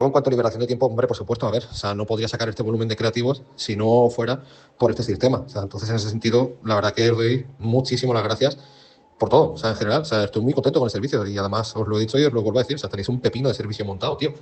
En cuanto a liberación de tiempo, hombre, por supuesto, a ver, o sea, no podría sacar este volumen de creativos si no fuera por este sistema. O sea, entonces, en ese sentido, la verdad que os doy muchísimas las gracias por todo, o sea, en general. O sea, estoy muy contento con el servicio y además os lo he dicho y os lo vuelvo a decir, o sea, tenéis un pepino de servicio montado, tío.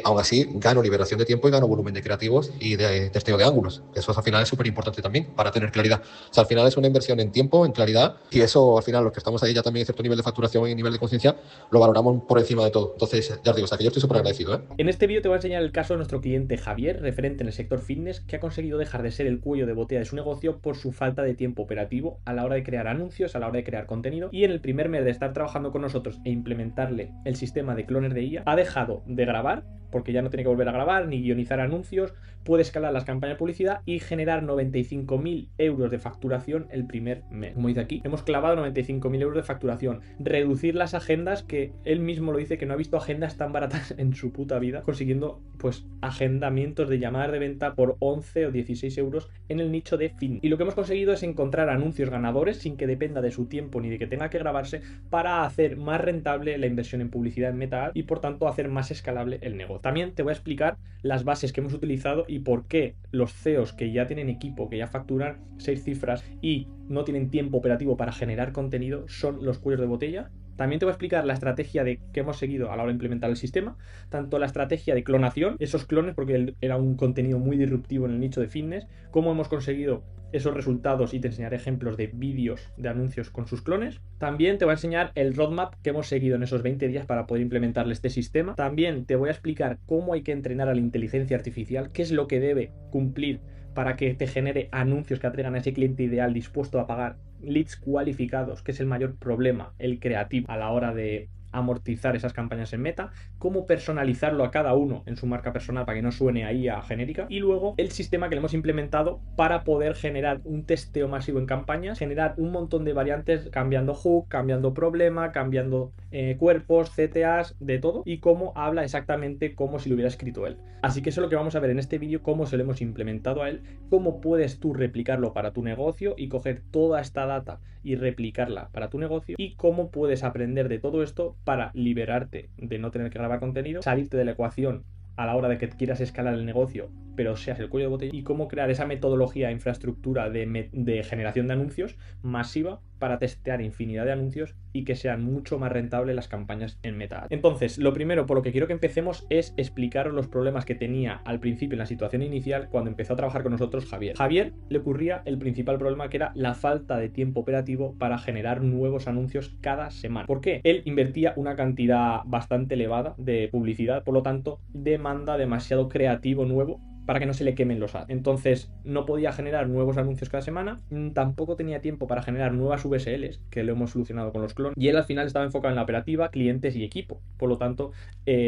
Aún así, gano liberación de tiempo y gano volumen de creativos y de testeo de ángulos. Eso al final es súper importante también para tener claridad. O sea, al final es una inversión en tiempo, en claridad, y eso al final, los que estamos ahí ya también en cierto nivel de facturación y nivel de conciencia, lo valoramos por encima de todo. Entonces, ya os digo, o sea, que yo estoy súper agradecido, ¿eh? En este vídeo te voy a enseñar el caso de nuestro cliente Javier, referente en el sector fitness, que ha conseguido dejar de ser el cuello de botella de su negocio por su falta de tiempo operativo a la hora de crear anuncios, a la hora de crear contenido, y en el primer mes de estar trabajando con nosotros e implementarle el sistema de clones de IA, ha dejado de grabar, porque ya no tiene que volver a grabar ni guionizar anuncios, puede escalar las campañas de publicidad y generar 95.000 euros de facturación el primer mes. Como dice aquí, hemos clavado 95.000 euros de facturación. Reducir las agendas, que él mismo lo dice, que no ha visto agendas tan baratas en su puta vida, consiguiendo pues agendamientos de llamadas de venta por 11 o 16 euros en el nicho de fin. Y lo que hemos conseguido es encontrar anuncios ganadores sin que dependa de su tiempo ni de que tenga que grabarse, para hacer más rentable la inversión en publicidad en Meta Ads y por tanto hacer más escalable el negocio. También te voy a explicar las bases que hemos utilizado y por qué los CEOs que ya tienen equipo, que ya facturan 6 cifras y no tienen tiempo operativo para generar contenido, son los cuellos de botella. También te voy a explicar la estrategia que hemos seguido a la hora de implementar el sistema, tanto la estrategia de clonación, esos clones, porque era un contenido muy disruptivo en el nicho de fitness, cómo hemos conseguido esos resultados y te enseñaré ejemplos de vídeos de anuncios con sus clones. También te voy a enseñar el roadmap que hemos seguido en esos 20 días para poder implementarle este sistema. También te voy a explicar cómo hay que entrenar a la inteligencia artificial, qué es lo que debe cumplir para que te genere anuncios que atraigan a ese cliente ideal dispuesto a pagar, leads cualificados, que es el mayor problema, el creativo, a la hora de amortizar esas campañas en Meta, cómo personalizarlo a cada uno en su marca personal para que no suene ahí a genérica, y luego el sistema que le hemos implementado para poder generar un testeo masivo en campañas, generar un montón de variantes cambiando hook, cambiando problema, cambiando cuerpos, CTAs, de todo, y cómo habla exactamente como si lo hubiera escrito él. Así que eso es lo que vamos a ver en este vídeo, cómo se lo hemos implementado a él, cómo puedes tú replicarlo para tu negocio y coger toda esta data y replicarla para tu negocio, y cómo puedes aprender de todo esto para liberarte de no tener que grabar contenido, salirte de la ecuación a la hora de que quieras escalar el negocio, pero seas el cuello de botella, y cómo crear esa metodología, infraestructura de generación de anuncios masiva para testear infinidad de anuncios y que sean mucho más rentables las campañas en Meta. Entonces, lo primero por lo que quiero que empecemos es explicaros los problemas que tenía al principio en la situación inicial cuando empezó a trabajar con nosotros Javier. Javier le ocurría el principal problema, que era la falta de tiempo operativo para generar nuevos anuncios cada semana. ¿Por qué? Él invertía una cantidad bastante elevada de publicidad, por lo tanto demanda demasiado creativo nuevo para que no se le quemen los ads. Entonces no podía generar nuevos anuncios cada semana, tampoco tenía tiempo para generar nuevas VSLs, que lo hemos solucionado con los clones, y él al final estaba enfocado en la operativa, clientes y equipo, por lo tanto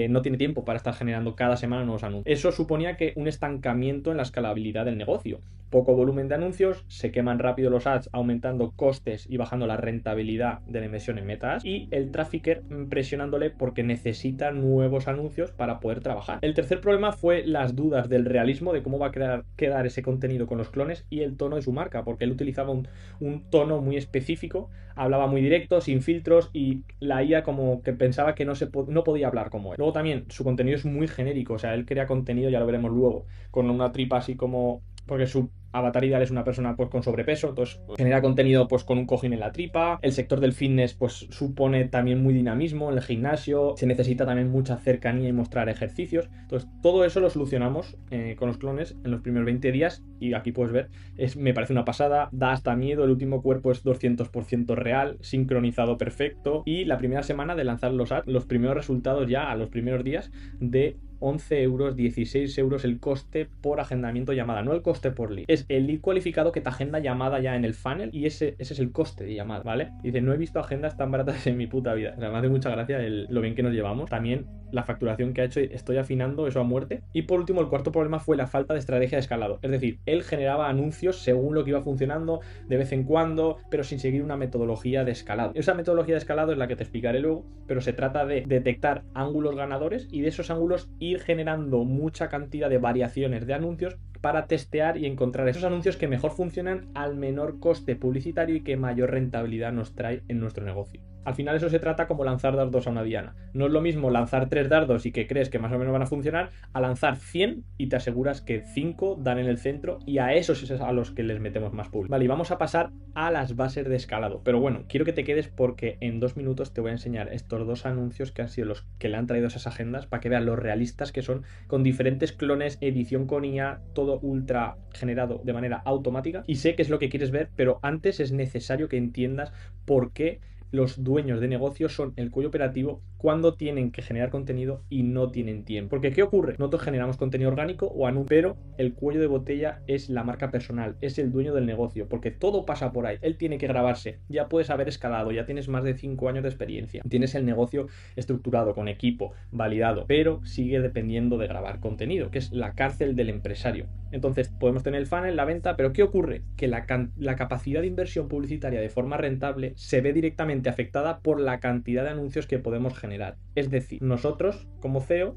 no tiene tiempo para estar generando cada semana nuevos anuncios. Eso suponía que un estancamiento en la escalabilidad del negocio, poco volumen de anuncios, se queman rápido los ads, aumentando costes y bajando la rentabilidad de la inversión en Meta Ads, y el trafficker presionándole porque necesita nuevos anuncios para poder trabajar. El tercer problema fue las dudas del realismo de cómo va a quedar ese contenido con los clones y el tono de su marca, porque él utilizaba un tono muy específico, hablaba muy directo, sin filtros, y la IA como que pensaba que no podía hablar como él. Luego también su contenido es muy genérico, o sea, él crea contenido, ya lo veremos luego, con una tripa así como, porque su avatar ideal es una persona pues con sobrepeso, entonces genera contenido pues con un cojín en la tripa. El sector del fitness pues supone también muy dinamismo en el gimnasio, se necesita también mucha cercanía y mostrar ejercicios. Entonces todo eso lo solucionamos con los clones en los primeros 20 días, y aquí puedes ver, me parece una pasada, da hasta miedo. El último cuerpo es 200% real, sincronizado perfecto, y la primera semana de lanzar los ads, los primeros resultados ya a los primeros días de 11 euros, 16 euros el coste por agendamiento llamada, no el coste por lead, es el lead cualificado que te agenda llamada ya en el funnel, y ese es el coste de llamada, ¿vale? Dice, no he visto agendas tan baratas en mi puta vida. O sea, me hace mucha gracia lo bien que nos llevamos. También la facturación que ha hecho, estoy afinando eso a muerte. Y por último, el cuarto problema fue la falta de estrategia de escalado, es decir, él generaba anuncios según lo que iba funcionando de vez en cuando, pero sin seguir una metodología de escalado. Esa metodología de escalado es la que te explicaré luego, pero se trata de detectar ángulos ganadores y de esos ángulos ir generando mucha cantidad de variaciones de anuncios para testear y encontrar esos anuncios que mejor funcionan al menor coste publicitario y que mayor rentabilidad nos trae en nuestro negocio. Al final eso se trata como lanzar dardos a una diana. No es lo mismo lanzar 3 dardos y que crees que más o menos van a funcionar, a lanzar 100 y te aseguras que 5 dan en el centro, y a esos es a los que les metemos más público. Vale, y vamos a pasar a las bases de escalado. Pero bueno, quiero que te quedes porque en 2 minutos te voy a enseñar estos 2 anuncios que han sido los que le han traído esas agendas para que veas lo realistas que son, con diferentes clones, edición con IA, todo ultra generado de manera automática. Y sé que es lo que quieres ver, pero antes es necesario que entiendas por qué los dueños de negocio son el cuello operativo cuando tienen que generar contenido y no tienen tiempo. Porque ¿qué ocurre? Nosotros generamos contenido orgánico o anuncio, pero el cuello de botella es la marca personal, es el dueño del negocio, porque todo pasa por ahí. Él tiene que grabarse, ya puedes haber escalado, ya tienes más de 5 años de experiencia, tienes el negocio estructurado, con equipo, validado, pero sigue dependiendo de grabar contenido, que es la cárcel del empresario. Entonces podemos tener el funnel, la venta, pero ¿qué ocurre? Que la capacidad de inversión publicitaria de forma rentable se ve directamente afectada por la cantidad de anuncios que podemos generar. Es decir, nosotros como CEO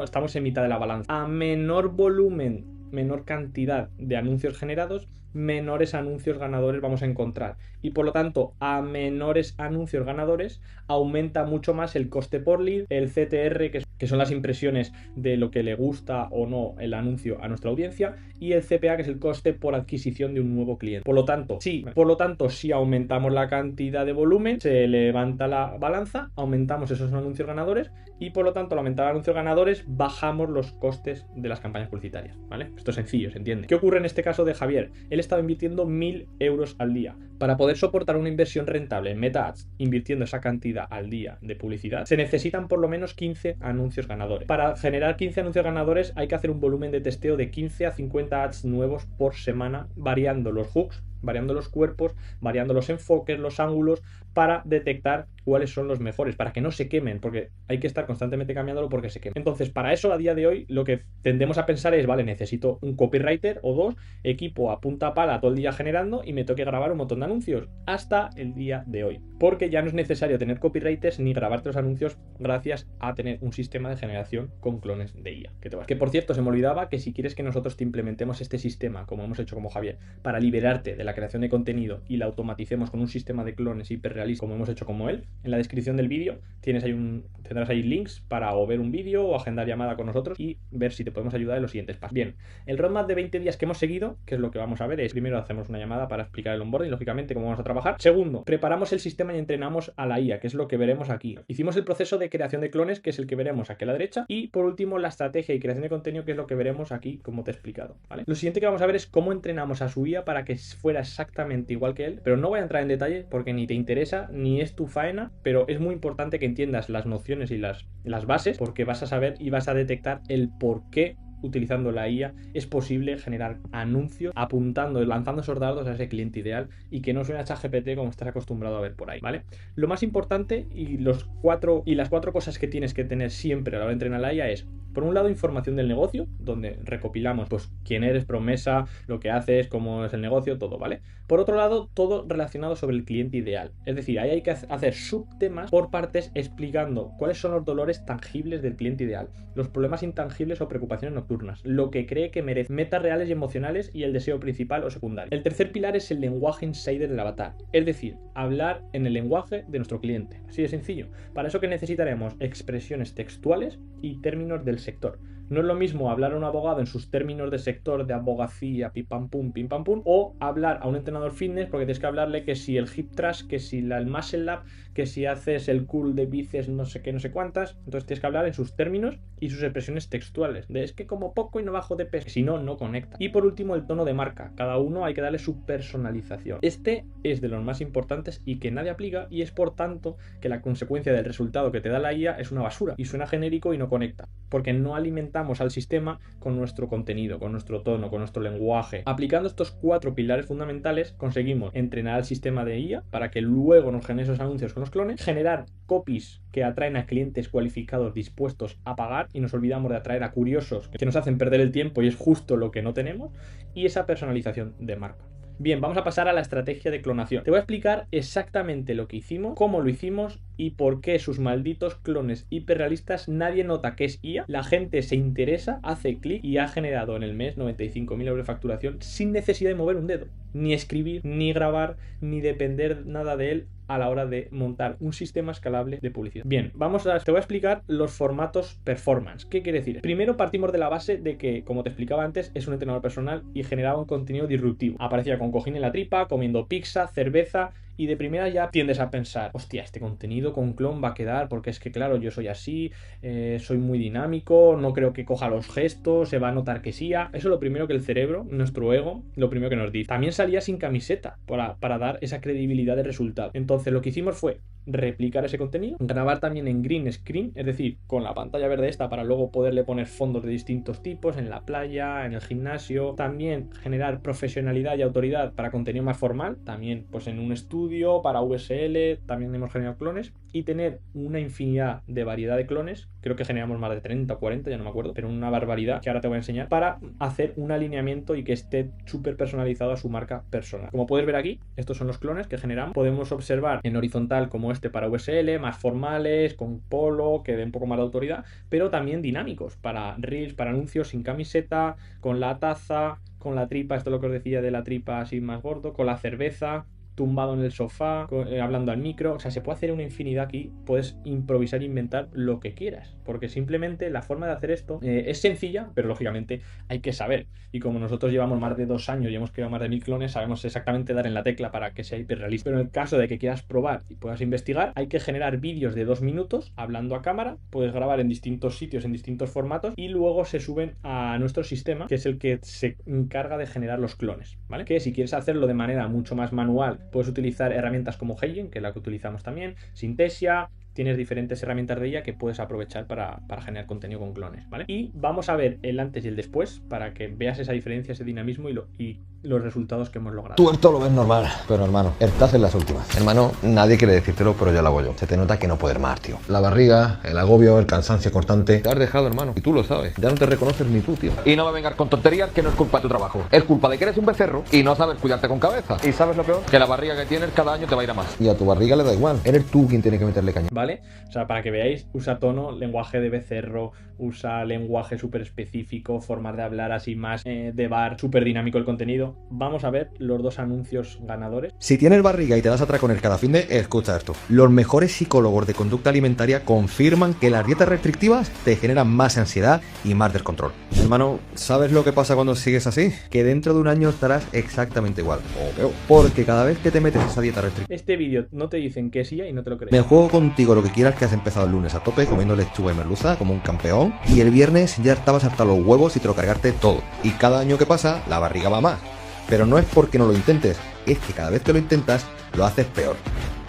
estamos en mitad de la balanza. A menor volumen, menor cantidad de anuncios generados, menores anuncios ganadores vamos a encontrar, y por lo tanto a menores anuncios ganadores aumenta mucho más el coste por lead, el CTR, que son las impresiones de lo que le gusta o no el anuncio a nuestra audiencia, y el CPA, que es el coste por adquisición de un nuevo cliente. Por lo tanto, si aumentamos la cantidad de volumen, se levanta la balanza, aumentamos esos anuncios ganadores, y por lo tanto al aumentar anuncios ganadores bajamos los costes de las campañas publicitarias, ¿vale? Esto es sencillo, se entiende. ¿Qué ocurre en este caso de Javier? Él estaba invirtiendo 1.000 euros al día. Para poder soportar una inversión rentable en Meta Ads, invirtiendo esa cantidad al día de publicidad, se necesitan por lo menos 15 anuncios ganadores. Para generar 15 anuncios ganadores hay que hacer un volumen de testeo de 15 a 50 ads nuevos por semana, variando los hooks, variando los cuerpos, variando los enfoques, los ángulos, para detectar cuáles son los mejores, para que no se quemen, porque hay que estar constantemente cambiándolo porque se quemen. Entonces, para eso a día de hoy lo que tendemos a pensar es, vale, necesito un copywriter o dos, equipo a punta pala todo el día generando, y me tengo que grabar un montón de anuncios hasta el día de hoy, porque ya no es necesario tener copywriters ni grabarte los anuncios gracias a tener un sistema de generación con clones de IA. Que por cierto, se me olvidaba que si quieres que nosotros te implementemos este sistema, como hemos hecho como Javier, para liberarte de la creación de contenido y la automaticemos con un sistema de clones hiperrealistas, como hemos hecho como él, en la descripción del vídeo tendrás ahí links para o ver un vídeo o agendar llamada con nosotros y ver si te podemos ayudar en los siguientes pasos. Bien, el roadmap de 20 días que hemos seguido, que es lo que vamos a ver, es primero hacemos una llamada para explicar el onboarding, lógicamente cómo vamos a trabajar. Segundo, preparamos el sistema y entrenamos a la IA, que es lo que veremos aquí. Hicimos el proceso de creación de clones, que es el que veremos aquí a la derecha, y por último la estrategia y creación de contenido, que es lo que veremos aquí, como te he explicado, ¿vale? Lo siguiente que vamos a ver es cómo entrenamos a su IA para que fuera exactamente igual que él, pero no voy a entrar en detalle porque ni te interesa ni es tu faena, pero es muy importante que entiendas las nociones y las bases, porque vas a saber y vas a detectar el por qué utilizando la IA es posible generar anuncios apuntando y lanzando esos dardos a ese cliente ideal, y que no suene a ChatGPT como estás acostumbrado a ver por ahí, ¿vale? Lo más importante y las cuatro cosas que tienes que tener siempre a la hora de entrenar la IA es, por un lado, información del negocio, donde recopilamos pues quién eres, promesa, lo que haces, cómo es el negocio, todo, ¿vale? Por otro lado, todo relacionado sobre el cliente ideal. Es decir, ahí hay que hacer subtemas por partes explicando cuáles son los dolores tangibles del cliente ideal, los problemas intangibles o preocupaciones nocturnas, lo que cree que merece, metas reales y emocionales y el deseo principal o secundario. El tercer pilar es el lenguaje insider del avatar, es decir, hablar en el lenguaje de nuestro cliente. Así de sencillo. Para eso que necesitaremos expresiones textuales y términos del sector. No es lo mismo hablar a un abogado en sus términos de sector, de abogacía, pim pam pum, o hablar a un entrenador fitness porque tienes que hablarle que si el hip thrust, que si el muscle up, que si haces el curl de bíceps, no sé qué, no sé cuántas. Entonces tienes que hablar en sus términos y sus expresiones textuales. De es que como poco y no bajo de peso. Si no, no conecta. Y por último, el tono de marca. Cada uno hay que darle su personalización. Este es de los más importantes y que nadie aplica, y es por tanto que la consecuencia del resultado que te da la IA es una basura y suena genérico y no conecta, porque no alimentamos al sistema con nuestro contenido, con nuestro tono, con nuestro lenguaje. Aplicando estos 4 pilares fundamentales conseguimos entrenar al sistema de IA para que luego nos genere esos anuncios con los clones, generar copies que atraen a clientes cualificados dispuestos a pagar, y nos olvidamos de atraer a curiosos que nos hacen perder el tiempo y es justo lo que no tenemos, y esa personalización de marca. Bien, vamos a pasar a la estrategia de clonación. Te voy a explicar exactamente lo que hicimos, cómo lo hicimos y por qué sus malditos clones hiperrealistas nadie nota que es IA. La gente se interesa, hace clic y ha generado en el mes 95.000 euros de facturación sin necesidad de mover un dedo, ni escribir, ni grabar, ni depender nada de él a la hora de montar un sistema escalable de publicidad. Bien, te voy a explicar los formatos performance. ¿Qué quiere decir? Primero partimos de la base de que, como te explicaba antes, es un entrenador personal y generaba un contenido disruptivo. Aparecía con cojín en la tripa, comiendo pizza, cerveza, y de primera ya tiendes a pensar, hostia, este contenido con clon va a quedar, porque es que claro, yo soy así, soy muy dinámico, no creo que coja los gestos, se va a notar que sí. Eso es lo primero que el cerebro, nuestro ego, lo primero que nos dice. También salía sin camiseta para dar esa credibilidad de resultado. Entonces lo que hicimos fue replicar ese contenido, grabar también en green screen, es decir, con la pantalla verde esta para luego poderle poner fondos de distintos tipos en la playa, en el gimnasio, también generar profesionalidad y autoridad para contenido más formal, también pues en un estudio, para VSL, también hemos generado clones, y tener una infinidad de variedad de clones, creo que generamos más de 30 o 40, ya no me acuerdo, pero una barbaridad que ahora te voy a enseñar, para hacer un alineamiento y que esté súper personalizado a su marca personal. Como puedes ver aquí, estos son los clones que generamos. Podemos observar en horizontal como este para VSL, más formales, con polo, que dé un poco más de autoridad, pero también dinámicos, para reels, para anuncios sin camiseta, con la taza, con la tripa, esto es lo que os decía de la tripa así más gordo, con la cerveza, tumbado en el sofá, hablando al micro. O sea, se puede hacer una infinidad aquí, puedes improvisar e inventar lo que quieras, porque simplemente la forma de hacer esto es sencilla, pero lógicamente hay que saber, y como nosotros llevamos más de 2 años y hemos creado más de 1000 clones, sabemos exactamente dar en la tecla para que sea hiperrealista. Pero en el caso de que quieras probar y puedas investigar, hay que generar vídeos de 2 minutos hablando a cámara, puedes grabar en distintos sitios, en distintos formatos, y luego se suben a nuestro sistema, que es el que se encarga de generar los clones, ¿vale? Que si quieres hacerlo de manera mucho más manual, puedes utilizar herramientas como Heijin, que es la que utilizamos también, Synthesia. Tienes diferentes herramientas de ella que puedes aprovechar para generar contenido con clones, ¿vale? Y vamos a ver el antes y el después para que veas esa diferencia, ese dinamismo y los resultados que hemos logrado. Tú esto lo ves normal, pero hermano, estás en las últimas. Hermano, nadie quiere decírtelo, pero ya lo hago yo. Se te nota que no puedes más, tío. La barriga, el agobio, el cansancio constante. Te has dejado, hermano, y tú lo sabes. Ya no te reconoces ni tú, tío. Y no me vengas con tonterías, que no es culpa de tu trabajo. Es culpa de que eres un becerro y no sabes cuidarte con cabeza. ¿Y sabes lo peor? Que la barriga que tienes cada año te va a ir a más. Y a tu barriga le da igual. Eres tú quien tiene que meterle caña. ¿Vale? O sea, para que veáis, usa tono, lenguaje de becerro, usa lenguaje súper específico, formas de hablar así más de bar, súper dinámico el contenido. Vamos a ver los 2 anuncios ganadores. Si tienes barriga y te das a traconer cada fin de, escucha esto. Los mejores psicólogos de conducta alimentaria confirman que las dietas restrictivas te generan más ansiedad y más descontrol. Hermano, ¿sabes lo que pasa cuando sigues así? Que dentro de un año estarás exactamente igual, o peor. Porque cada vez que te metes esa dieta restrictiva, Este vídeo no te dicen que sí y no te lo crees. me juego contigo lo que quieras, que has empezado el lunes a tope comiendo lechuga y merluza como un campeón, y el viernes ya estabas hasta los huevos y te lo cargaste todo. Y cada año que pasa, la barriga va más. Pero no es porque no lo intentes, es que cada vez que lo intentas, lo haces peor.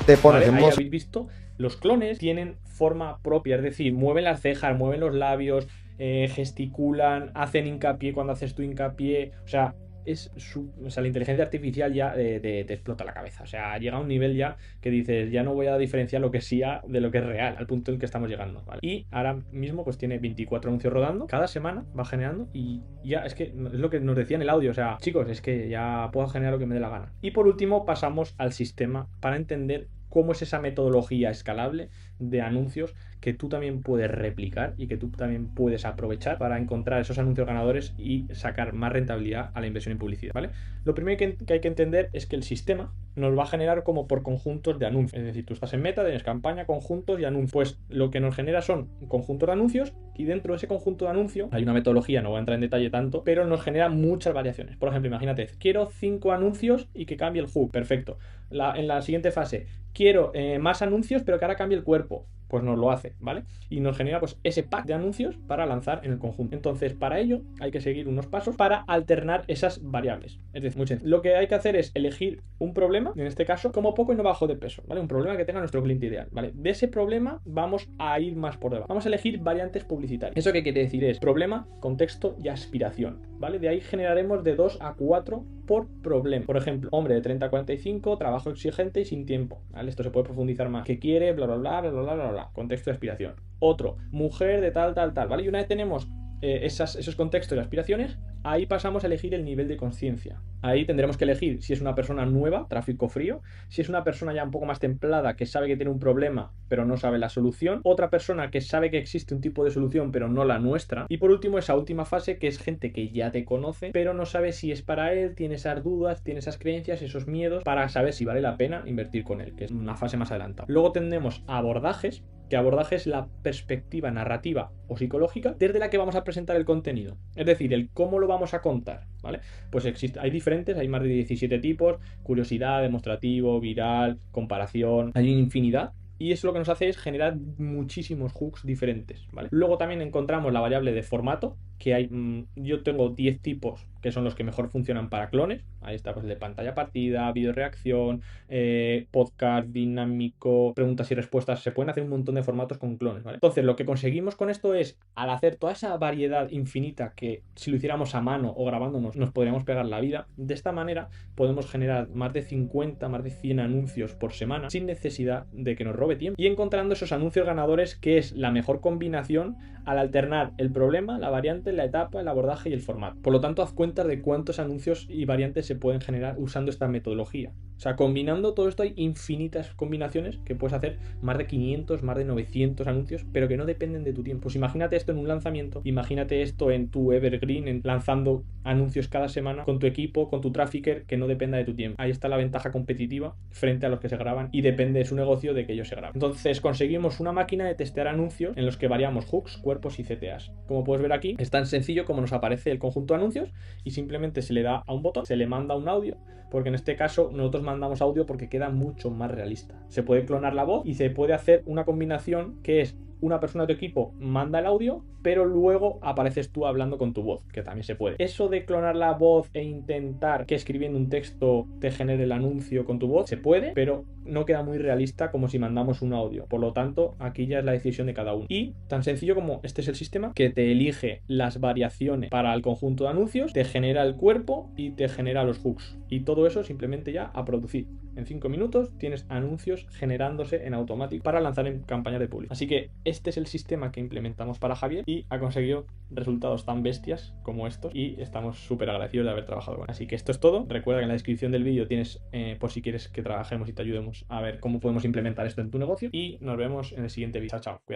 Te pones ¿Vale? en Ahí modo... habéis visto, los clones tienen forma propia, es decir, mueven las cejas, mueven los labios, gesticulan, hacen hincapié cuando haces tu hincapié. O sea, la inteligencia artificial ya te explota la cabeza. O sea, llega a un nivel ya que dices, ya no voy a diferenciar lo que es IA de lo que es real, al punto en que estamos llegando, ¿vale? Y ahora mismo pues tiene 24 anuncios rodando, cada semana va generando, y ya es que es lo que nos decía en el audio. O sea, chicos, es que ya puedo generar lo que me dé la gana. Y por último pasamos al sistema para entender cómo es esa metodología escalable de anuncios que tú también puedes replicar y que tú también puedes aprovechar para encontrar esos anuncios ganadores y sacar más rentabilidad a la inversión en publicidad, ¿vale? Lo primero que hay que entender es que el sistema nos va a generar como por conjuntos de anuncios. Es decir, tú estás en Meta, tienes campaña, conjuntos y anuncios. Pues lo que nos genera son conjuntos de anuncios, y dentro de ese conjunto de anuncios hay una metodología, no voy a entrar en detalle tanto, pero nos genera muchas variaciones. Por ejemplo, imagínate, quiero 5 anuncios y que cambie el hook. Perfecto. En la siguiente fase, quiero más anuncios pero que ahora cambie el cuerpo. Pues nos lo hace, ¿vale? Y nos genera pues ese pack de anuncios para lanzar en el conjunto. Entonces, para ello hay que seguir unos pasos para alternar esas variables. Es decir, muy sencillo. Lo que hay que hacer es elegir un problema, en este caso, como poco y no bajo de peso, ¿vale? Un problema que tenga nuestro cliente ideal, ¿vale? De ese problema vamos a ir más por debajo. Vamos a elegir variantes publicitarias. ¿Eso qué quiere decir? Es problema, contexto y aspiración, ¿vale? De ahí generaremos de 2 a 4 por problema. Por ejemplo, hombre de 30 a 45, trabajo exigente y sin tiempo, ¿vale? Esto se puede profundizar más. ¿Qué quiere? Bla, bla, bla, bla, bla, bla, bla. Contexto y aspiración. Otro, mujer de tal, tal, tal, ¿vale? Y una vez tenemos esos contextos y aspiraciones, Ahí pasamos a elegir el nivel de conciencia. Ahí tendremos que elegir si es una persona nueva, tráfico frío, si es una persona ya un poco más templada que sabe que tiene un problema pero no sabe la solución, otra persona que sabe que existe un tipo de solución pero no la nuestra, y por último esa última fase que es gente que ya te conoce pero no sabe si es para él, tiene esas dudas, tiene esas creencias, esos miedos para saber si vale la pena invertir con él, que es una fase más adelantada. Luego tenemos abordajes, que abordaje es la perspectiva narrativa o psicológica desde la que vamos a presentar el contenido, es decir, el cómo lo vamos a contar, ¿vale? Pues hay diferentes, hay más de 17 tipos: curiosidad, demostrativo, viral, comparación, hay una infinidad. Y eso lo que nos hace es generar muchísimos hooks diferentes, ¿vale? Luego también encontramos la variable de formato, que hay, yo tengo 10 tipos que son los que mejor funcionan para clones. Ahí está pues el de pantalla partida, video reacción, podcast dinámico, preguntas y respuestas. Se pueden hacer un montón de formatos con clones, ¿vale? Entonces lo que conseguimos con esto es, al hacer toda esa variedad infinita que si lo hiciéramos a mano o grabándonos nos podríamos pegar la vida, de esta manera podemos generar más de 50, más de 100 anuncios por semana sin necesidad de que nos robe tiempo, y encontrando esos anuncios ganadores, que es la mejor combinación al alternar el problema, la variante, la etapa, el abordaje y el formato. Por lo tanto, haz cuenta de cuántos anuncios y variantes se pueden generar usando esta metodología. O sea, combinando todo esto hay infinitas combinaciones que puedes hacer, más de 500, más de 900 anuncios, pero que no dependen de tu tiempo. Pues imagínate esto en un lanzamiento, imagínate esto en tu evergreen, lanzando anuncios cada semana con tu equipo, con tu trafficker, que no dependa de tu tiempo. Ahí está la ventaja competitiva frente a los que se graban, y depende de su negocio de que ellos se graben. Entonces conseguimos una máquina de testear anuncios en los que variamos hooks, cuerpos y CTAs. Como puedes ver aquí, es tan sencillo como nos aparece el conjunto de anuncios y simplemente se le da a un botón, se le manda un audio, porque en este caso nosotros mandamos audio porque queda mucho más realista. Se puede clonar la voz y se puede hacer una combinación que es: una persona de tu equipo manda el audio, pero luego apareces tú hablando con tu voz, que también se puede. Eso de clonar la voz e intentar que escribiendo un texto te genere el anuncio con tu voz, se puede, pero no queda muy realista como si mandamos un audio. Por lo tanto, aquí ya es la decisión de cada uno. Y tan sencillo como este es el sistema que te elige las variaciones para el conjunto de anuncios, te genera el cuerpo y te genera los hooks. Y todo eso simplemente ya a producir. En 5 minutos tienes anuncios generándose en automático para lanzar en campañas de publicidad. Así que este es el sistema que implementamos para Javier y ha conseguido resultados tan bestias como estos, y estamos súper agradecidos de haber trabajado con él. Así que esto es todo. Recuerda que en la descripción del vídeo tienes, por si quieres que trabajemos y te ayudemos a ver cómo podemos implementar esto en tu negocio, y nos vemos en el siguiente vídeo. Chao, chao. Cuídate.